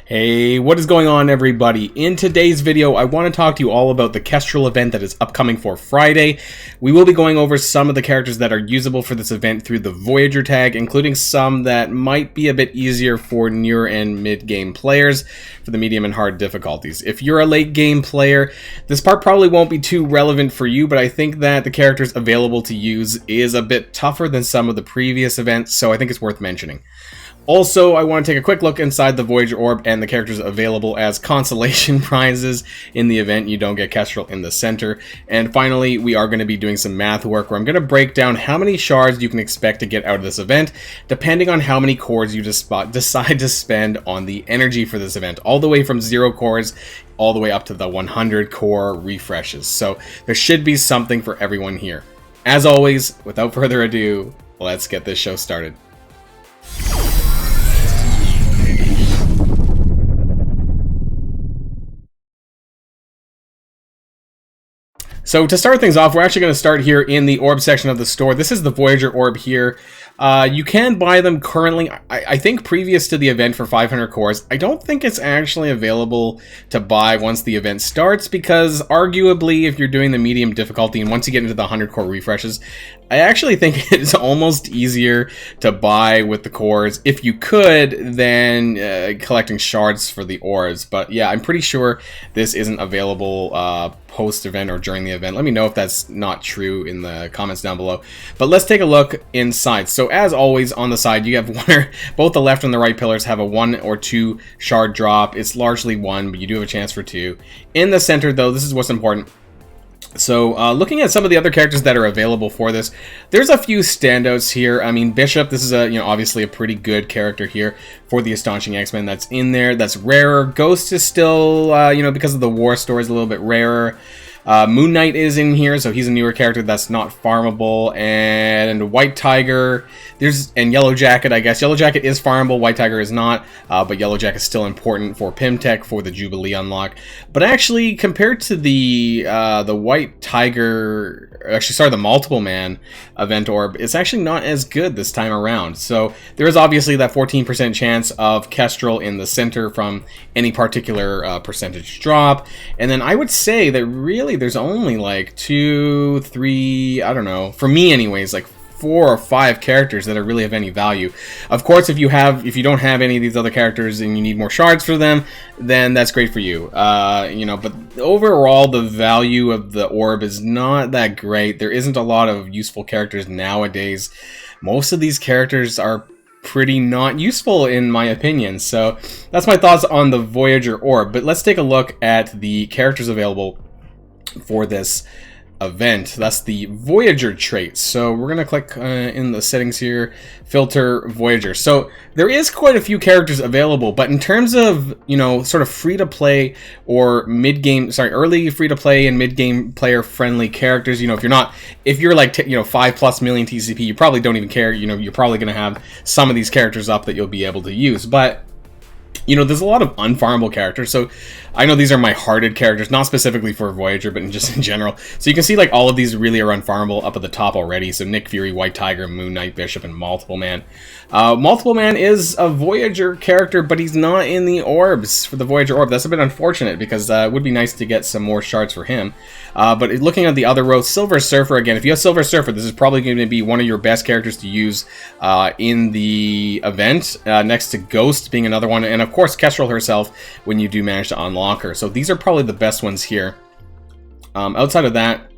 Hey, what is going on, everybody? In today's video, I want to talk to you all about the Kestrel event that is upcoming for Friday. We will be going over some of the characters that are usable for this event through the Voyager tag, including some that might be a bit easier for near and mid-game players for the medium and hard difficulties. If you're a late-game player, this part probably won't be too relevant for you, but I think that the characters available to use is a bit tougher than some of the previous events, so I think it's worth mentioning. Also, I want to take a quick look inside the Voyager orb and the characters available as consolation prizes in the event you don't get Kestrel in the center. And finally, we are going to be doing some math work where I'm going to break down how many shards you can expect to get out of this event, depending on how many cores you decide to spend on the energy for this event, all the way from 0 cores all the way up to the 100 core refreshes. So there should be something for everyone here. As always, without further ado, let's get this show started. So to start things off, we're actually going to start here in the orb section of the store. This is the Voyager orb here. You can buy them currently, I think previous to the event, for 500 cores. I don't think it's actually available to buy once the event starts, because arguably if you're doing the medium difficulty and once you get into the 100 core refreshes, I actually think it's almost easier to buy with the cores, if you could, than collecting shards for the orbs. But yeah, I'm pretty sure this isn't available post-event or during the event. Let me know if that's not true in the comments down below. But let's take a look inside. So as always, on the side, you have both the left and the right pillars have a 1 or 2 shard drop. It's largely 1, but you do have a chance for 2. In the center, though, this is what's important. So looking at some of the other characters that are available for this, there's a few standouts here. I mean, Bishop, this is obviously a pretty good character here for the Astonishing X-Men that's in there. That's rarer. Ghost is still, because of the war stories, a little bit rarer. Moon Knight is in here, so he's a newer character that's not farmable. And White Tiger, and Yellow Jacket, I guess. Yellow Jacket is farmable, White Tiger is not, but Yellow Jacket is still important for Pimtech for the Jubilee unlock. But actually, compared to the White Tiger, the Multiple Man event orb, it's actually not as good this time around. So there is obviously that 14% chance of Kestrel in the center from any particular percentage drop. And then I would say that really there's only like 2, 3, I don't know, for me anyways, like 4 or 5 characters that are really of any value. Of course, if you don't have any of these other characters and you need more shards for them, then that's great for you. But overall, the value of the orb is not that great. There isn't a lot of useful characters nowadays. Most of these characters are pretty not useful, in my opinion. So that's my thoughts on the Voyager orb. But let's take a look at the characters available for this event. That's the Voyager trait. So we're going to click in the settings here, filter Voyager. So there is quite a few characters available, but in terms of, sort of free-to-play or early free-to-play and mid-game player-friendly characters, if you're like, 5+ million TCP, you probably don't even care. You're probably going to have some of these characters up that you'll be able to use. But there's a lot of unfarmable characters, so I know these are my hearted characters, not specifically for Voyager, but just in general. So you can see, like, all of these really are unfarmable up at the top already. So Nick Fury, White Tiger, Moon Knight, Bishop, and Multiple Man. Multiple Man is a Voyager character, but he's not in the orbs for the Voyager orb. That's a bit unfortunate, because it would be nice to get some more shards for him. But looking at the other row, Silver Surfer, again, if you have Silver Surfer, this is probably going to be one of your best characters to use in the event, next to Ghost being another one, and of course Kestrel herself when you do manage to unlock her. So these are probably the best ones here. Outside of that,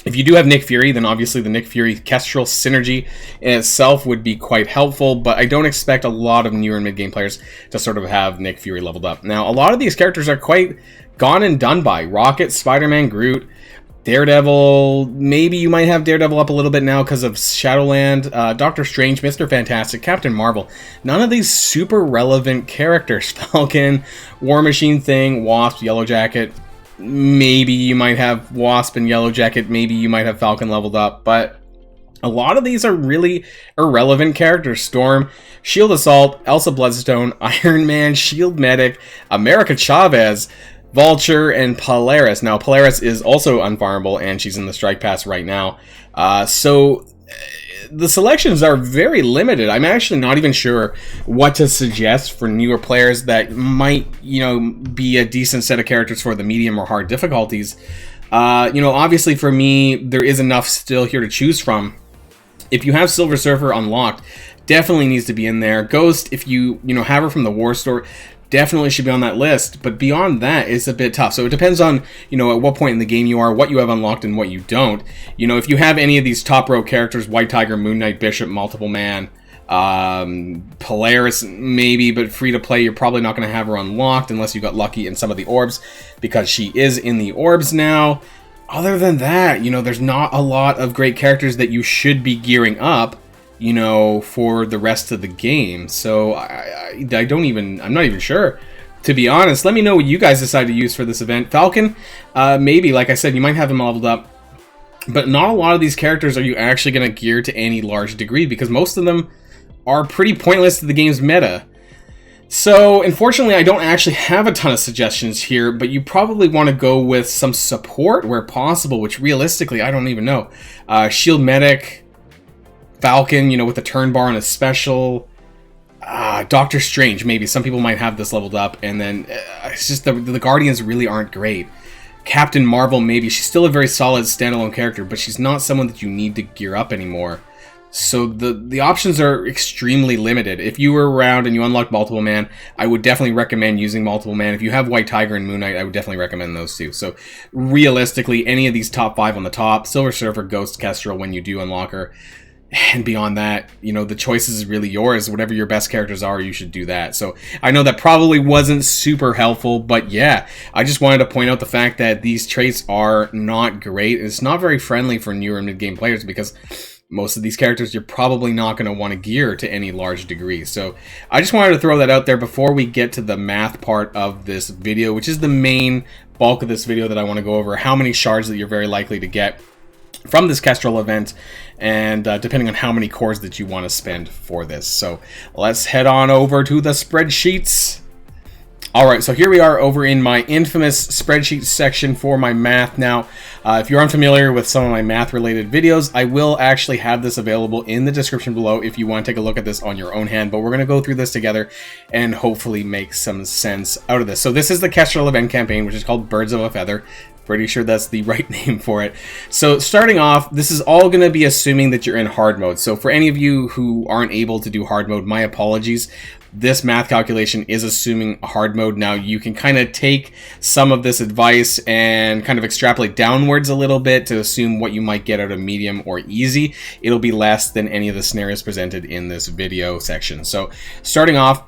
if you do have Nick Fury, then obviously the Nick Fury Kestrel synergy in itself would be quite helpful, but I don't expect a lot of newer and mid-game players to sort of have Nick Fury leveled up. Now, a lot of these characters are quite gone and done by. Rocket, Spider-Man, Groot, Daredevil, maybe you might have Daredevil up a little bit now because of Shadowland, Doctor Strange, Mr. Fantastic, Captain Marvel. None of these super relevant characters. Falcon, War Machine Thing, Wasp, Yellow Jacket. Maybe you might have Wasp and Yellow Jacket. Maybe you might have Falcon leveled up. But a lot of these are really irrelevant characters. Storm, Shield Assault, Elsa Bloodstone, Iron Man, Shield Medic, America Chavez, Vulture, and Polaris. Now, Polaris is also unfarmable, and she's in the Strike Pass right now. So the selections are very limited. I'm actually not even sure what to suggest for newer players that might, you know, be a decent set of characters for the medium or hard difficulties. You know, obviously for me, there is enough still here to choose from. If you have Silver Surfer unlocked, definitely needs to be in there. Ghost, if you know, have her from the War Store, definitely should be on that list, but beyond that, it's a bit tough. So it depends on, you know, at what point in the game you are, what you have unlocked and what you don't. You know, if you have any of these top row characters, White Tiger, Moon Knight, Bishop, Multiple Man, Polaris maybe, but free to play, you're probably not going to have her unlocked unless you got lucky in some of the orbs, because she is in the orbs now. Other than that, you know, there's not a lot of great characters that you should be gearing up, you know, for the rest of the game. So I'm not even sure, to be honest. Let me know what you guys decide to use for this event. Falcon, maybe, like I said, you might have him leveled up, but not a lot of these characters are you actually going to gear to any large degree, because most of them are pretty pointless to the game's meta. So, unfortunately, I don't actually have a ton of suggestions here, but you probably want to go with some support where possible, which realistically, I don't even know. Shield Medic, Falcon, you know, with the turn bar and a special. Doctor Strange, maybe. Some people might have this leveled up, and then it's just the Guardians really aren't great. Captain Marvel, maybe. She's still a very solid standalone character, but she's not someone that you need to gear up anymore. So the options are extremely limited. If you were around and you unlocked Multiple Man, I would definitely recommend using Multiple Man. If you have White Tiger and Moon Knight, I would definitely recommend those two. So realistically, any of these top 5 on the top, Silver Surfer, Ghost, Kestrel, when you do unlock her. And beyond that, you know, the choice is really yours. Whatever your best characters are, you should do that. So I know that probably wasn't super helpful, but yeah, I just wanted to point out the fact that these traits are not great. It's not very friendly for newer mid-game players, because most of these characters you're probably not going to want to gear to any large degree. So I just wanted to throw that out there before we get to the math part of this video, which is the main bulk of this video that I want to go over. How many shards that you're very likely to get from this Kestrel event, and depending on how many cores that you want to spend for this. So let's head on over to the spreadsheets. Alright, so here we are over in my infamous spreadsheet section for my math. Now, if you're unfamiliar with some of my math-related videos, I will actually have this available in the description below if you want to take a look at this on your own hand, but we're going to go through this together and hopefully make some sense out of this. So this is the Kestrel event campaign, which is called Birds of a Feather. Pretty sure that's the right name for it. So starting off, this is all going to be assuming that you're in hard mode. So for any of you who aren't able to do hard mode, my apologies. This math calculation is assuming hard mode. Now you can kind of take some of this advice and kind of extrapolate downwards a little bit to assume what you might get out of medium or easy. It'll be less than any of the scenarios presented in this video section. So starting off,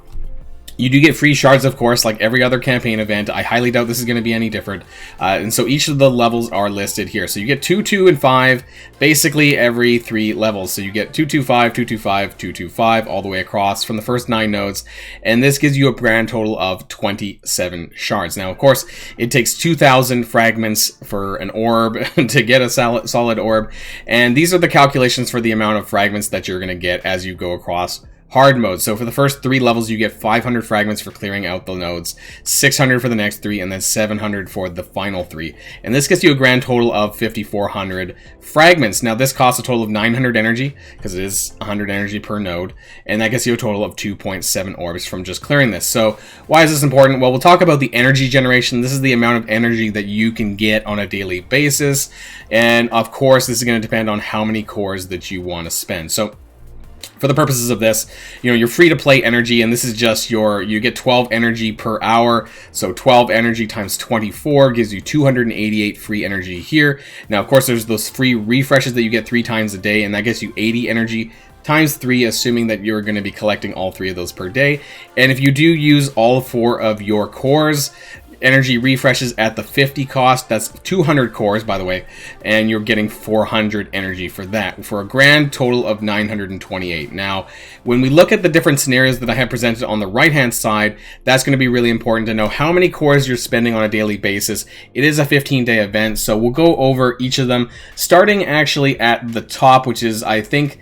you do get free shards, of course, like every other campaign event. I highly doubt this is going to be any different. And so each of the levels are listed here. So you get 2, 2, and 5, basically every 3 levels. So you get 2, 2, 5, 2, 2, 5, 2, 2, 5, all the way across from the first 9 nodes. And this gives you a grand total of 27 shards. Now, of course, it takes 2,000 fragments for an orb to get a solid orb. And these are the calculations for the amount of fragments that you're going to get as you go across hard mode. So for the first 3 levels, you get 500 fragments for clearing out the nodes, 600 for the next 3, and then 700 for the final 3. And this gets you a grand total of 5,400 fragments. Now this costs a total of 900 energy, because it is 100 energy per node, and that gets you a total of 2.7 orbs from just clearing this. So why is this important? Well, we'll talk about the energy generation. This is the amount of energy that you can get on a daily basis. And of course, this is going to depend on how many cores that you want to spend. So for the purposes of this, you know, you're free to play energy, and this is just you get 12 energy per hour. So 12 energy times 24 gives you 288 free energy here. Now, of course, there's those free refreshes that you get 3 times a day, and that gets you 80 energy times 3, assuming that you're going to be collecting all 3 of those per day. And if you do use all 4 of your cores, energy refreshes at the 50 cost, that's 200 cores, by the way, and you're getting 400 energy for that, for a grand total of 928. Now, when we look at the different scenarios that I have presented on the right-hand side, that's going to be really important to know how many cores you're spending on a daily basis. It is a 15-day event, so we'll go over each of them, starting actually at the top, which is, I think,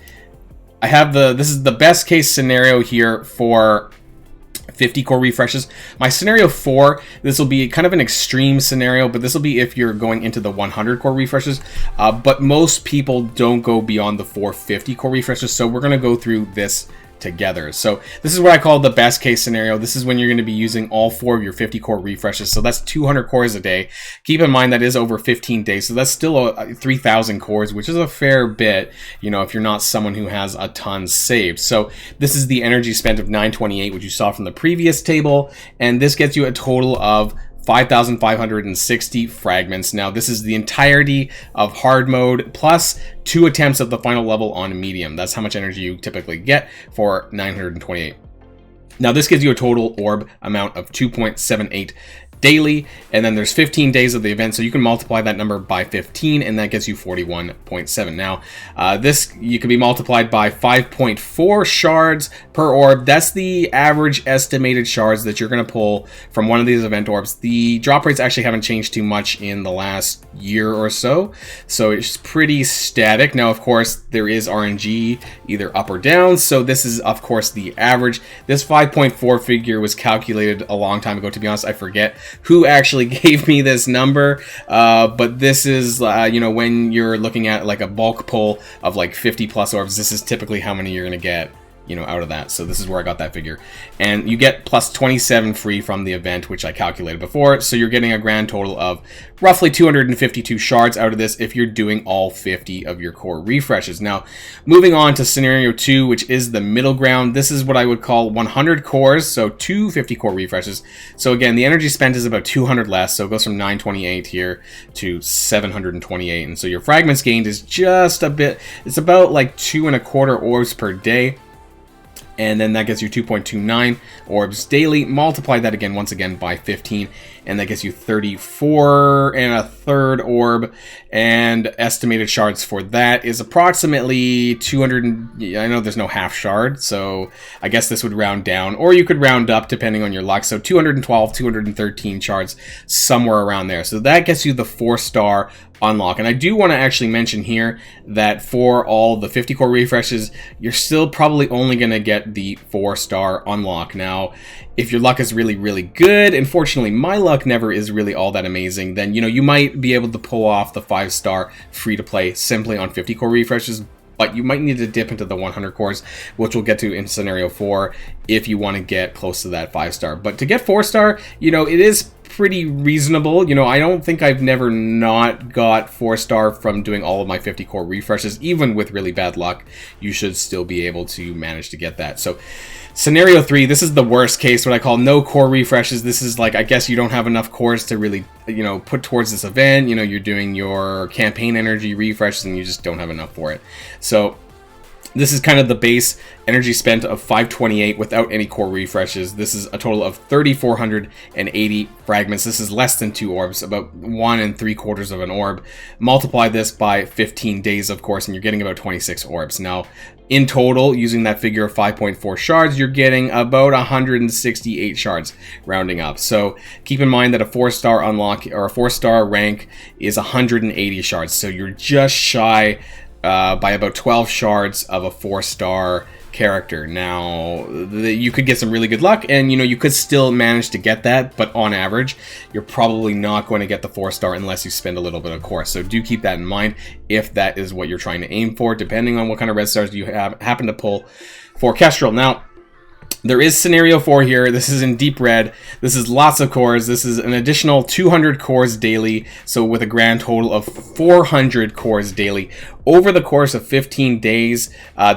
this is the best case scenario here for 50 core refreshes. My scenario 4, this will be kind of an extreme scenario, but this will be if you're going into the 100 core refreshes. But most people don't go beyond the 450 core refreshes, so we're going to go through this together. So this is what I call the best case scenario. This is when you're going to be using all 4 of your 50 core refreshes. So that's 200 cores a day. Keep in mind that is over 15 days. So that's still 3,000 cores, which is a fair bit, you know, if you're not someone who has a ton saved. So this is the energy spent of 928, which you saw from the previous table. And this gets you a total of 5,560 fragments. Now, this is the entirety of hard mode plus 2 attempts of the final level on medium. That's how much energy you typically get for 928. Now, this gives you a total orb amount of 2.78 daily, and then there's 15 days of the event, so you can multiply that number by 15, and that gets you 41.7. Now, this you can be multiplied by 5.4 shards per orb. That's the average estimated shards that you're going to pull from one of these event orbs. The drop rates actually haven't changed too much in the last year or so, so it's pretty static. Now, of course, there is RNG either up or down, so this is, of course, the average. This 5.4 figure was calculated a long time ago. To be honest, I forget who actually gave me this number, but this is you know, when you're looking at like a bulk pull of like 50 plus orbs, this is typically how many you're gonna get, you know, out of that. So this is where I got that figure, and you get plus 27 free from the event, which I calculated before. So you're getting a grand total of roughly 252 shards out of this if you're doing all 50 of your core refreshes. Now, moving on to scenario 2, which is the middle ground. This is what I would call 100 cores, so 250 core refreshes. So again, the energy spent is about 200 less, so it goes from 928 here to 728, and so your fragments gained is just a bit, it's about like 2.25 orbs per day. And then that gets you 2.29 orbs daily. Multiply that again, once again, by 15, and that gets you 34.33 orb. And estimated shards for that is approximately 200. I know there's no half shard, so I guess this would round down, or you could round up depending on your luck. So 212, 213 shards, somewhere around there. So that gets you the 4-star unlock. And I do want to actually mention here that for all the 50 core refreshes, you're still probably only going to get the 4-star unlock. Now, if your luck is really, really good, unfortunately my luck never is really all that amazing, then, you know, you might be able to pull off the 5-star free to play simply on 50 core refreshes. But you might need to dip into the 100 cores, which we'll get to in scenario 4 if you want to get close to that 5-star. But to get 4-star, you know, it is pretty reasonable. You know, I don't think I've never not got 4-star from doing all of my 50 core refreshes. Even with really bad luck, you should still be able to manage to get that. So scenario 3, this is the worst case, what I call no core refreshes. This is like, I guess you don't have enough cores to really, you know, put towards this event. You know, you're doing your campaign energy refreshes and you just don't have enough for it. So this is kind of the base energy spent of 528 without any core refreshes. This is a total of 3,480 fragments. This is less than 2 orbs, about 1 3/4 of an orb. Multiply this by 15 days, of course, and you're getting about 26 orbs. Now, in total, using that figure of 5.4 shards, you're getting about 168 shards, rounding up. So keep in mind that a 4-star unlock or a 4-star rank is 180 shards. So you're just shy by about 12 shards of a 4-star character. Now, you could get some really good luck, and, you know, you could still manage to get that, but on average, you're probably not going to get the 4-star unless you spend a little bit of core. So do keep that in mind if that is what you're trying to aim for, depending on what kind of red stars you happen to pull for Kestrel. Now, there is scenario 4 here. This is in deep red. This is lots of cores. This is an additional 200 cores daily, so with a grand total of 400 cores daily. Over the course of 15 days,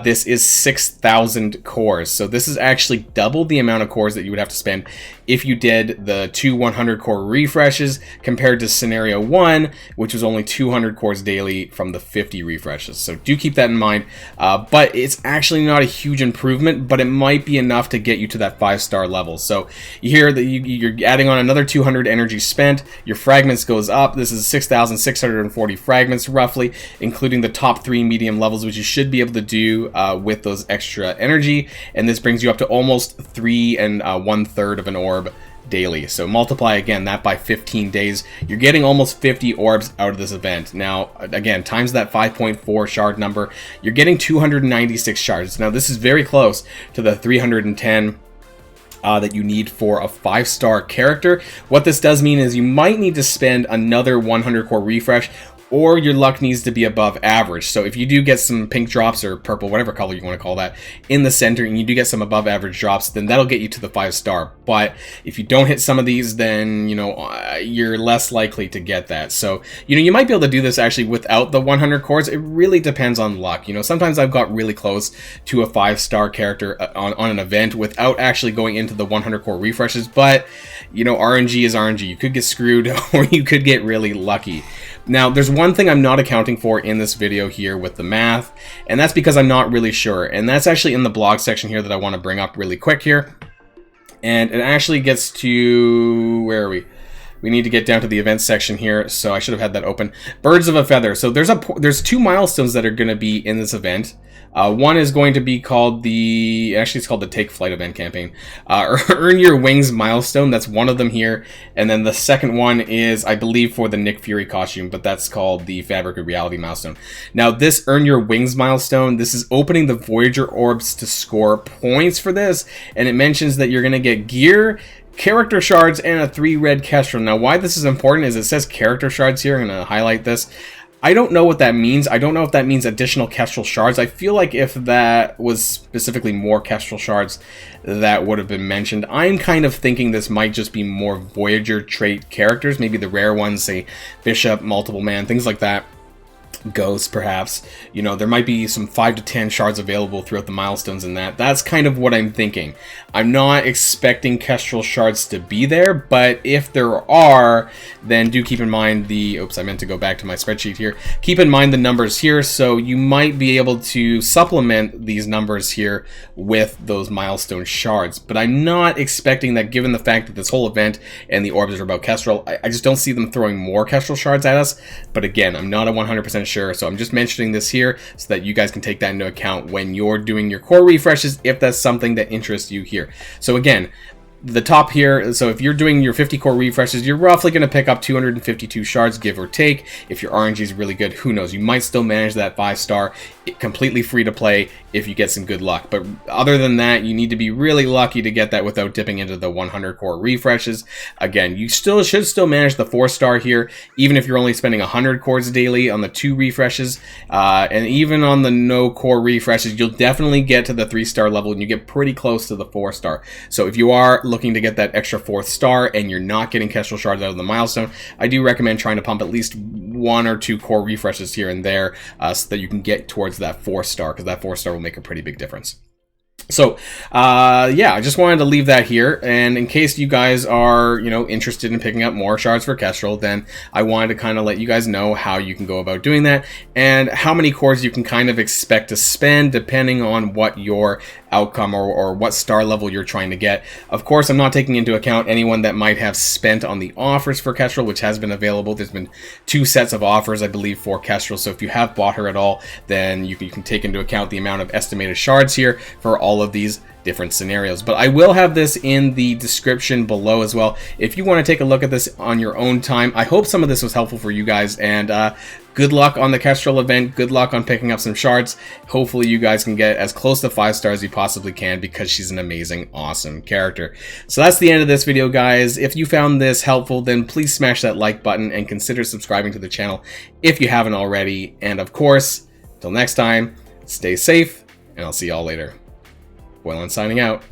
this is 6,000 cores. So this is actually double the amount of cores that you would have to spend if you did the 2 100 core refreshes compared to scenario 1, which was only 200 cores daily from the 50 refreshes. So do keep that in mind. But it's actually not a huge improvement, but it might be enough to get you to that 5-star level. So you hear that you're adding on another 200 energy spent. Your fragments goes up. This is 6,640 fragments roughly, including the top 3 medium levels, which you should be able to do with those extra energy, and this brings you up to almost 3 1/3 of an orb daily. So multiply again that by 15 days, you're getting almost 50 orbs out of this event. Now again, times that 5.4 shard number, you're getting 296 shards. Now this is very close to the 310 that you need for a 5-star character. What this does mean is you might need to spend another 100 core refresh, or your luck needs to be above average. So if you do get some pink drops or purple, whatever color you want to call that, in the center, and you do get some above average drops, then that'll get you to the 5-star. But if you don't hit some of these, then, you know, you're less likely to get that. So, you know, you might be able to do this actually without the 100 cores. It really depends on luck. You know, sometimes I've got really close to a 5-star character on an event without actually going into the 100 core refreshes. But, you know, RNG is RNG. You could get screwed or you could get really lucky. Now, there's one thing I'm not accounting for in this video here with the math, and that's because I'm not really sure. And that's actually in the blog section here that I want to bring up really quick here. And it actually gets to, where are we? We need to get down to the events section here, so I should have had that open. Birds of a Feather. So there's 2 milestones that are going to be in this event. One is going to be called it's called the Take Flight event campaign. Earn Your Wings milestone, that's one of them here. And then the second one is, I believe, for the Nick Fury costume, but that's called the Fabric of Reality milestone. Now, this Earn Your Wings milestone, this is opening the Voyager orbs to score points for this, and it mentions that you're going to get gear, character shards, and a 3 red Kestrel. Now, why this is important is it says character shards here. I'm going to highlight this. I don't know what that means. I don't know if that means additional Kestrel shards. I feel like if that was specifically more Kestrel shards, that would have been mentioned. I'm kind of thinking this might just be more Voyager trait characters, maybe the rare ones, say Bishop, Multiple Man, things like that. Ghost, perhaps. You know, there might be some 5 to 10 shards available throughout the milestones in that. That's kind of what I'm thinking. I'm not expecting Kestrel shards to be there, but if there are, then do keep in mind the... Oops, I meant to go back to my spreadsheet here. Keep in mind the numbers here, so you might be able to supplement these numbers here with those milestone shards. But I'm not expecting that, given the fact that this whole event and the orbs are about Kestrel. I just don't see them throwing more Kestrel shards at us. But again, I'm not a 100% sure, so I'm just mentioning this here so that you guys can take that into account when you're doing your core refreshes, if that's something that interests you here. So again, the top here, so if you're doing your 50 core refreshes, you're roughly going to pick up 252 shards, give or take. If your RNG is really good, who knows, you might still manage that 5-star completely free to play if you get some good luck. But other than that, you need to be really lucky to get that without dipping into the 100 core refreshes. Again, you should still manage the 4-star here, even if you're only spending 100 cores daily on the 2 refreshes, and even on the no core refreshes, you'll definitely get to the 3-star level and you get pretty close to the 4-star. So if you are looking to get that extra 4th star and you're not getting Kestrel shards out of the milestone, I do recommend trying to pump at least 1 or 2 core refreshes here and there, so that you can get towards that 4-star, because that 4-star will make a pretty big difference. So, yeah, I just wanted to leave that here, and in case you guys are, you know, interested in picking up more shards for Kestrel, then I wanted to kind of let you guys know how you can go about doing that, and how many cores you can kind of expect to spend, depending on what your outcome or what star level you're trying to get. Of course, I'm not taking into account anyone that might have spent on the offers for Kestrel, which has been available. There's been 2 sets of offers, I believe, for Kestrel, so if you have bought her at all, then you can take into account the amount of estimated shards here for all of these different scenarios. But I will have this in the description below as well if you want to take a look at this on your own time. I hope some of this was helpful for you guys, and good luck on the Kestrel event. Good luck on picking up some shards. Hopefully you guys can get as close to 5 stars as you possibly can, because she's an amazing, awesome character. So that's the end of this video, guys. If you found this helpful, then please smash that like button and consider subscribing to the channel if you haven't already. And of course, until next time, stay safe, and I'll see y'all later. Well, I'm signing out.